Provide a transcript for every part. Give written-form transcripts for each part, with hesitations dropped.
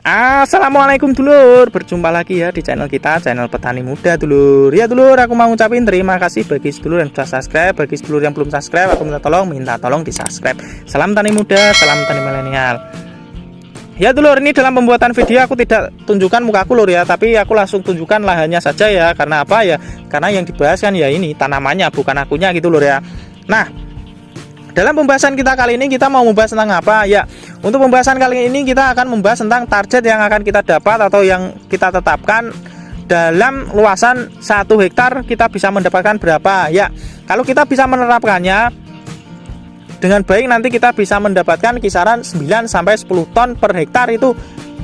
Assalamualaikum dulur, berjumpa lagi ya di channel kita, channel petani muda dulur. Ya dulur, aku mau ngucapin terima kasih bagi sedulur yang sudah subscribe. Bagi sedulur yang belum subscribe, aku minta tolong di subscribe. Salam tani muda, salam tani milenial. Ya dulur, ini dalam pembuatan video aku tidak tunjukkan mukaku lur ya, tapi aku langsung tunjukkan lahannya saja ya. Karena apa ya? Karena yang dibahas kan ya ini tanamannya, bukan akunya gitu lur ya. Nah, dalam pembahasan kita kali ini kita mau membahas tentang apa ya? Untuk pembahasan kali ini kita akan membahas tentang target yang akan kita dapat atau yang kita tetapkan dalam luasan 1 hektar kita bisa mendapatkan berapa ya. Kalau kita bisa menerapkannya dengan baik, nanti kita bisa mendapatkan kisaran 9 sampai 10 ton per hektar, itu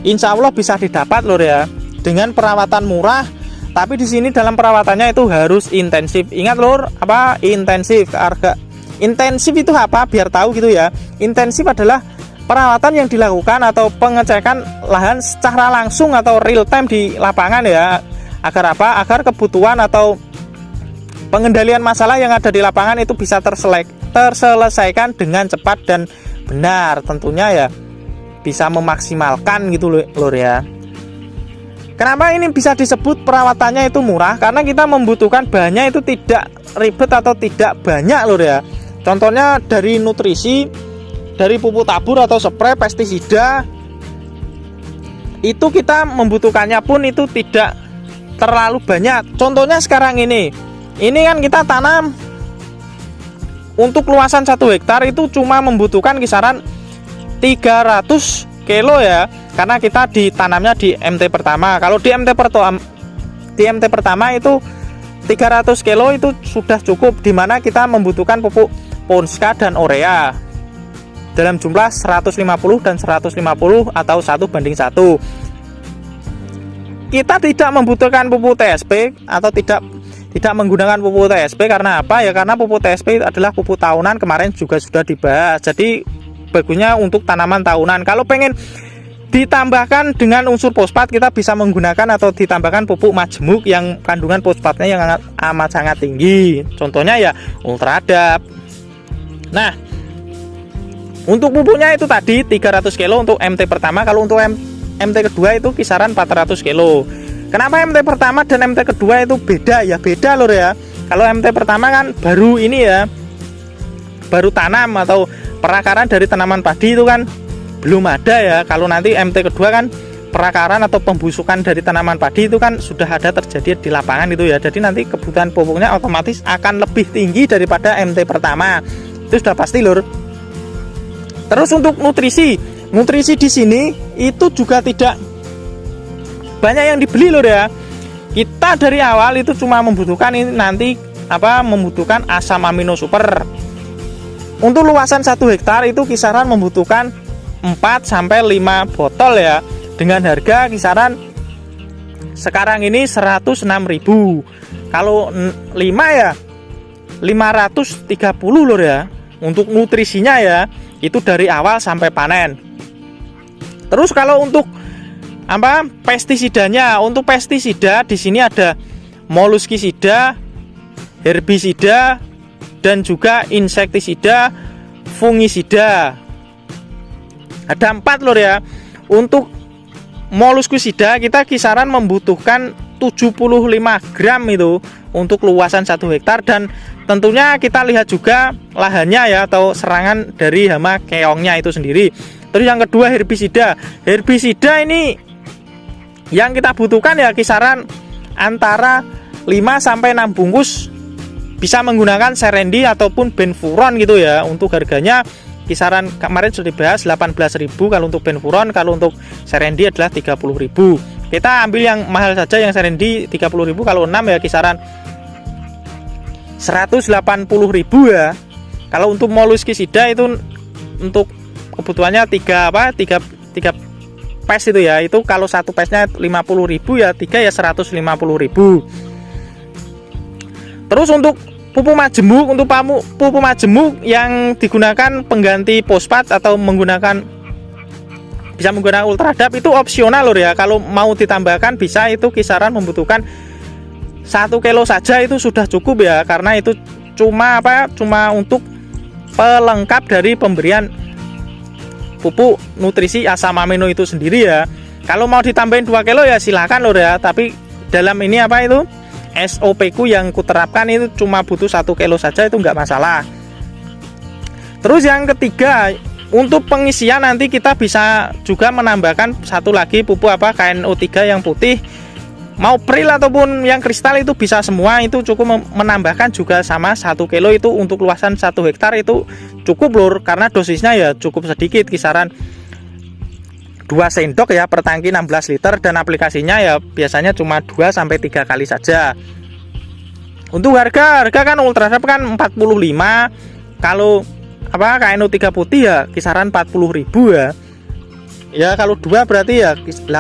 insya Allah bisa didapat lur ya, dengan perawatan murah. Tapi di sini dalam perawatannya itu harus intensif. Ingat lur, apa intensif? Harga intensif itu apa? Biar tahu gitu ya. Intensif adalah perawatan yang dilakukan atau pengecekan lahan secara langsung atau real time di lapangan ya. Agar apa? Agar kebutuhan atau pengendalian masalah yang ada di lapangan itu bisa terselesaikan dengan cepat dan benar. Tentunya ya bisa memaksimalkan gitu lur ya. Kenapa ini bisa disebut perawatannya itu murah? Karena kita membutuhkan bahannya itu tidak ribet atau tidak banyak lur ya. Contohnya dari nutrisi, dari pupuk tabur atau spray pestisida, itu kita membutuhkannya pun itu tidak terlalu banyak. Contohnya sekarang ini kan kita tanam untuk luasan 1 hektar itu cuma membutuhkan kisaran 300 kilo ya, karena kita ditanamnya di MT pertama. Kalau di MT pertama itu 300 kilo itu sudah cukup, dimana kita membutuhkan pupuk Ponska dan Urea dalam jumlah 150 dan 150 atau 1:1. Kita tidak membutuhkan pupuk TSP atau tidak menggunakan pupuk TSP. Karena apa ya? Karena pupuk TSP adalah pupuk tahunan, kemarin juga sudah dibahas. Jadi bagusnya untuk tanaman tahunan. Kalau pengen ditambahkan dengan unsur fosfat, kita bisa menggunakan atau ditambahkan pupuk majemuk yang kandungan fosfatnya yang amat sangat tinggi. Contohnya ya Ultradap. Nah, untuk pupuknya itu tadi 300 kilo untuk MT pertama. Kalau untuk MT kedua itu kisaran 400 kilo. Kenapa MT pertama dan MT kedua itu beda ya? Beda lur ya. Kalau MT pertama kan baru ini ya, baru tanam atau perakaran dari tanaman padi itu kan belum ada ya. Kalau nanti MT kedua kan perakaran atau pembusukan dari tanaman padi itu kan sudah ada terjadi di lapangan itu ya. Jadi nanti kebutuhan pupuknya otomatis akan lebih tinggi daripada MT pertama. Itu sudah pasti lur. Terus untuk nutrisi di sini itu juga tidak banyak yang dibeli lur ya. Kita dari awal itu cuma membutuhkan ini nanti membutuhkan asam amino super. Untuk luasan 1 hektar itu kisaran membutuhkan 4 sampai 5 botol ya, dengan harga kisaran sekarang ini 106.000. Kalau 5 ya 530 lur ya. Untuk nutrisinya ya, itu dari awal sampai panen. Terus kalau untuk pestisidanya, untuk pestisida di sini ada moluskisida, herbisida, dan juga insektisida, fungisida. Ada 4 lur ya. Untuk moluskisida kita kisaran membutuhkan 75 gram itu untuk luasan 1 hektar, dan tentunya kita lihat juga lahannya ya, atau serangan dari hama keongnya itu sendiri. Terus yang kedua herbisida. Herbisida ini yang kita butuhkan ya kisaran antara 5 sampai 6 bungkus. Bisa menggunakan Serendi ataupun Benfuron gitu ya. Untuk harganya kisaran kemarin sudah dibahas 18.000 kalau untuk Benfuron, kalau untuk Serendi adalah 30.000. Kita ambil yang mahal saja, yang Serendi 30.000, kalau 6 ya kisaran 180.000 ya. Kalau untuk moluskisida itu untuk kebutuhannya 3 pes itu ya. Itu kalau 1 pesnya 50.000 ya, 3 ya 150.000. Terus untuk pupuk majemuk, untuk pupuk majemuk yang digunakan pengganti fosfat atau bisa menggunakan Ultradap itu opsional lur ya. Kalau mau ditambahkan bisa, itu kisaran membutuhkan 1 kilo saja itu sudah cukup ya, karena itu cuma untuk pelengkap dari pemberian pupuk nutrisi asam amino itu sendiri ya. Kalau mau ditambahin 2 kilo ya silakan lur ya, tapi dalam ini apa itu SOP ku yang kuterapkan itu cuma butuh 1 kilo saja, itu nggak masalah. Terus yang ketiga, untuk pengisian nanti kita bisa juga menambahkan satu lagi pupuk apa KNO3 yang putih, mau pril ataupun yang kristal itu bisa semua, itu cukup menambahkan juga sama 1 kilo itu untuk luasan 1 hektar itu cukup lur, karena dosisnya ya cukup sedikit, kisaran 2 sendok ya per tangki 16 liter, dan aplikasinya ya biasanya cuma 2-3 kali saja. Untuk harga kan Ultrasap kan 45, kalau apa KNO3 putih ya kisaran 40.000 ya. Ya kalau 2 berarti ya 85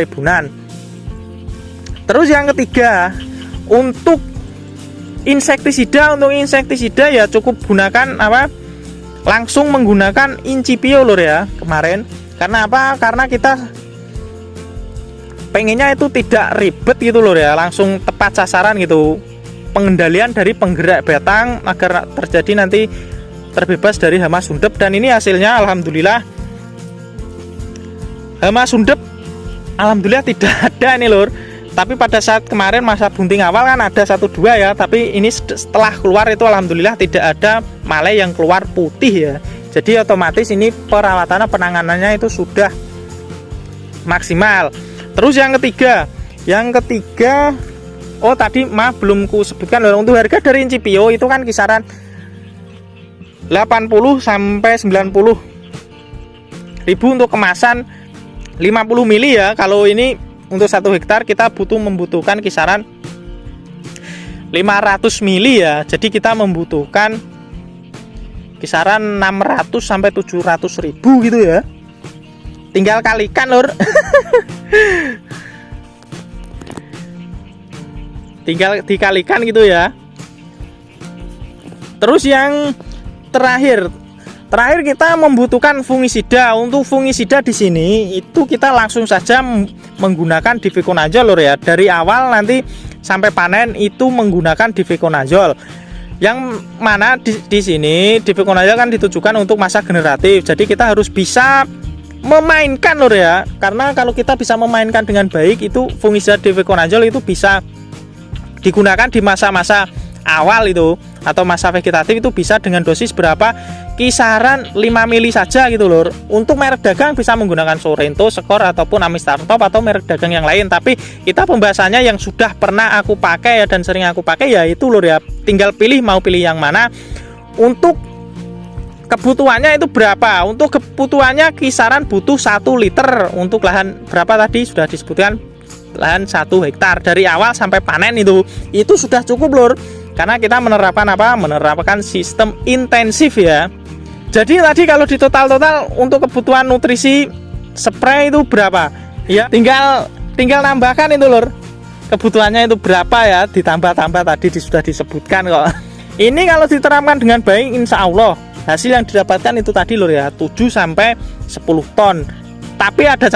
ribuan. Terus yang ketiga, untuk insektisida ya cukup gunakan apa? Langsung menggunakan Incipio lur ya kemarin. Karena apa? Karena kita pengennya itu tidak ribet gitu lur ya, langsung tepat sasaran gitu. Pengendalian dari penggerak batang agar terjadi nanti terbebas dari hama sundep, dan ini hasilnya alhamdulillah hama sundep alhamdulillah tidak ada nih lur. Tapi pada saat kemarin masa bunting awal kan ada 1-2 ya, tapi ini setelah keluar itu alhamdulillah tidak ada malah yang keluar putih ya. Jadi otomatis ini perawatannya, penanganannya itu sudah maksimal. Terus yang ketiga oh tadi maaf belum ku sebutkan loh, untuk harga dari Incipio itu kan kisaran 80 sampai 90 ribu untuk kemasan 50 mili ya. Kalau ini untuk 1 hektar kita membutuhkan kisaran 500 mili ya. Jadi kita membutuhkan kisaran 600 sampai 700 ribu gitu ya. Tinggal kalikan lur. Tinggal dikalikan gitu ya. Terus yang terakhir kita membutuhkan fungisida. Untuk fungisida di sini itu kita langsung saja menggunakan Diviconazole lur ya. Dari awal nanti sampai panen itu menggunakan Diviconazole. Yang mana di sini Diviconazole kan ditujukan untuk masa generatif. Jadi kita harus bisa memainkan lur ya. Karena kalau kita bisa memainkan dengan baik, itu fungisida Diviconazole itu bisa digunakan di masa-masa awal itu atau masa vegetatif, itu bisa dengan dosis berapa, kisaran 5 mili saja gitu lur. Untuk merek dagang bisa menggunakan Sorento, Skor ataupun Amistar Top atau merek dagang yang lain, tapi kita pembahasannya yang sudah pernah aku pakai ya dan sering aku pakai ya itu lur ya. Tinggal pilih mau pilih yang mana. Untuk kebutuhannya itu berapa? Untuk kebutuhannya kisaran butuh 1 liter untuk lahan berapa tadi sudah disebutkan, lahan 1 hektar dari awal sampai panen itu sudah cukup lur. Karena kita menerapkan sistem intensif ya. Jadi tadi kalau di total untuk kebutuhan nutrisi spray itu berapa? Ya, tinggal nambahkan itu lur. Kebutuhannya itu berapa ya, ditambah-tambah tadi sudah disebutkan kok. Ini kalau diterapkan dengan baik insya Allah hasil yang didapatkan itu tadi lur ya 7 sampai 10 ton. Tapi ada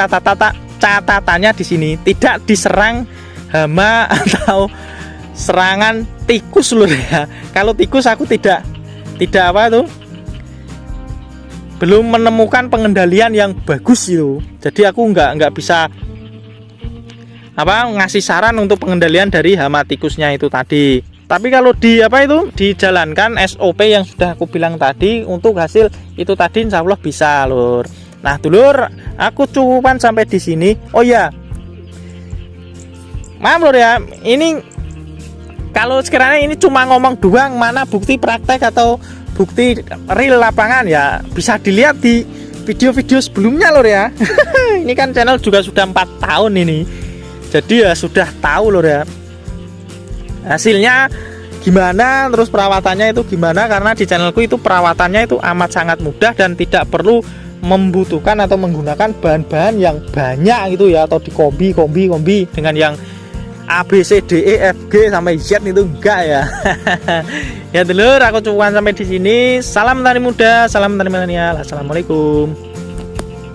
catatannya di sini, tidak diserang hama atau serangan tikus lur ya. Kalau tikus aku tidak apa tuh, belum menemukan pengendalian yang bagus itu. Jadi aku nggak bisa ngasih saran untuk pengendalian dari hama tikusnya itu tadi. Tapi kalau dijalankan SOP yang sudah aku bilang tadi, untuk hasil itu tadi insya Allah bisa lur. Nah dulur, aku cukupan sampai di sini. Oh ya, maaf lur ya, ini kalau sekiranya ini cuma ngomong doang, mana bukti praktek atau bukti real lapangan ya bisa dilihat di video-video sebelumnya lur ya. Ini kan channel juga sudah 4 tahun ini, jadi ya sudah tahu lur ya hasilnya gimana, terus perawatannya itu gimana. Karena di channelku itu perawatannya itu amat sangat mudah dan tidak perlu membutuhkan atau menggunakan bahan-bahan yang banyak gitu ya, atau di kombi dengan yang A, B, C, D, E, F, G sampai Z itu enggak ya. Ya dulur, aku cukupkan sampai di sini. Salam tani muda, salam tani milenial. Assalamualaikum.